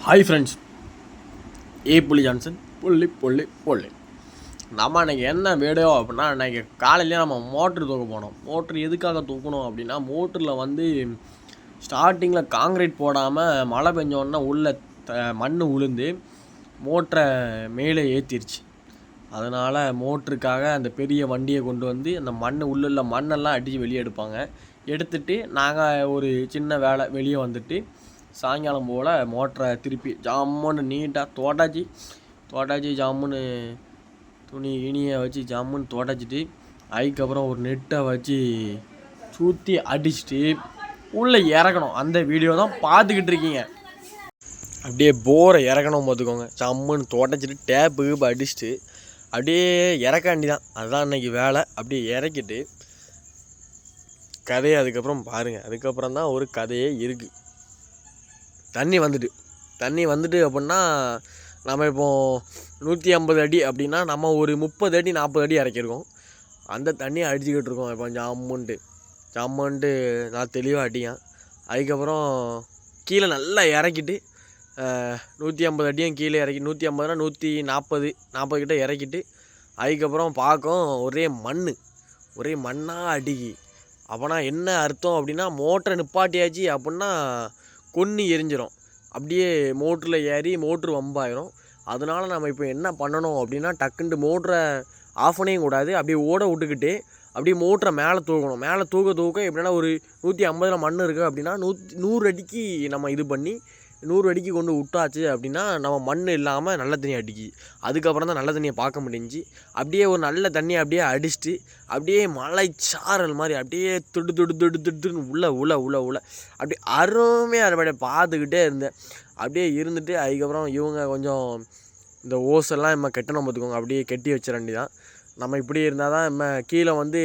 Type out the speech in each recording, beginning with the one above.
Hi friends, புள்ளி Johnson புள்ளி. நம்ம அன்றைக்கி என்ன வீடியோ அப்படின்னா, அன்றைக்கி காலையிலேயே நம்ம மோட்ரு தூக்க போனோம். மோட்ரு எதுக்காக தூக்கணும் அப்படின்னா, மோட்டரில் வந்து ஸ்டார்டிங்கில் காங்கிரீட் போடாமல் மழை பெஞ்சோன்னா உள்ள மண் உளுந்து மோட்டரை மேலே ஏற்றிருச்சு. அதனால் மோட்டருக்காக அந்த பெரிய வண்டியை கொண்டு வந்து அந்த உள்ள மண்ணெல்லாம் அடித்து வெளியே எடுப்பாங்க. எடுத்துகிட்டு நாங்கள் ஒரு சின்ன வேலை வெளியே வந்துட்டு சாயங்காலம் போல் மோட்டரை திருப்பி ஜம்முன்னு நீட்டாக தோட்டாச்சி ஜம்முன்னு துணி இனியை வச்சு ஜம்முன்னு தோட்டாச்சிட்டு அதுக்கப்புறம் ஒரு நெட்டை வச்சு சுற்றி அடிச்சுட்டு உள்ளே இறக்கணும். அந்த வீடியோ தான் பார்த்துக்கிட்டு இருக்கீங்க. அப்படியே போரை இறக்கணும் பார்த்துக்கோங்க. ஜம்முன்னு தோட்டச்சிட்டு டேப்பு அடிச்சுட்டு அப்படியே இறக்காண்டி தான். அதுதான் அன்றைக்கி வேலை. அப்படியே இறக்கிட்டு கதையை அதுக்கப்புறம் பாருங்கள். அதுக்கப்புறம் தான் ஒரு கதையே இருக்குது. தண்ணி வந்துட்டு அப்படின்னா நம்ம இப்போது 150 அடி அப்படின்னா நம்ம ஒரு 30 அடி 40 அடி இறக்கிருக்கோம். அந்த தண்ணியை அடிச்சுக்கிட்டு இருக்கோம். இப்போ ஜம்முன்ட்டு நான் தெளிவாக அடியேன். அதுக்கப்புறம் கீழே நல்லா இறக்கிட்டு 150 அடியும் கீழே இறக்கி 150னா 140 கிட்ட இறக்கிட்டு அதுக்கப்புறம் பார்க்கும் ஒரே மண்ணாக அடிக்கி. அப்போனா என்ன அர்த்தம் அப்படின்னா, மோட்டரை நிப்பாட்டியாச்சு அப்படின்னா கொன்னி எரிஞ்சிடும். அப்படியே மோட்டரில் ஏறி மோட்ரு வம்பாயிரும். அதனால் நம்ம இப்போ என்ன பண்ணணும் அப்படின்னா, டக்குன்ட்டு மோட்டரை ஆஃப் பண்ணியும் கூடாது. அப்படியே ஓட விட்டுக்கிட்டு அப்படியே மோட்டரை மேலே தூக்கணும். மேலே தூக்க எப்படின்னா ஒரு 150 மண் இருக்குது அப்படின்னா 100 அடிக்கு நம்ம இது பண்ணி 100 அடிக்கு கொண்டு விட்டாச்சு அப்படின்னா நம்ம மண் இல்லாமல் நல்ல தண்ணி அடிக்கி. அதுக்கப்புறம் தான் நல்ல தண்ணியை பார்க்க முடிஞ்சு. அப்படியே ஒரு நல்ல தண்ணியை அப்படியே அடிச்சுட்டு அப்படியே மலை சாரல் மாதிரி அப்படியே துடுன்னு உள்ள அப்படி அருமையாக அதை பார்த்துக்கிட்டே இருந்தேன். அப்படியே இருந்துட்டு அதுக்கப்புறம் இவங்க கொஞ்சம் இந்த ஓஸெல்லாம் நம்ம கட்டணும் பார்த்துக்கோங்க. அப்படியே கட்டி வச்சிட வேண்டிதான். நம்ம இப்படி இருந்தால் தான் நம்ம கீழே வந்து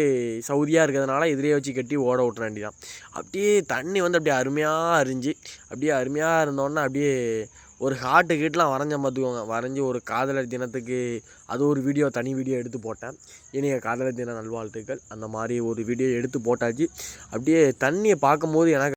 சவுதியாக இருக்கிறதுனால இதிலே வச்சு கட்டி ஓட விட்டுற வேண்டிதான். அப்படியே தண்ணி வந்து அப்படியே அருமையாக அருமையாக இருந்தோன்னா அப்படியே ஒரு கீட்டெலாம் வரைஞ்ச பார்த்துக்கோங்க. வரைஞ்சி ஒரு காதலர் தினத்துக்கு அது ஒரு தனி வீடியோ எடுத்து போட்டேன். இனிய காதலர் தின நல்வாழ்த்துக்கள். அந்த மாதிரி ஒரு வீடியோ எடுத்து போட்டாச்சு. அப்படியே தண்ணியை பார்க்கும்போது எனக்கு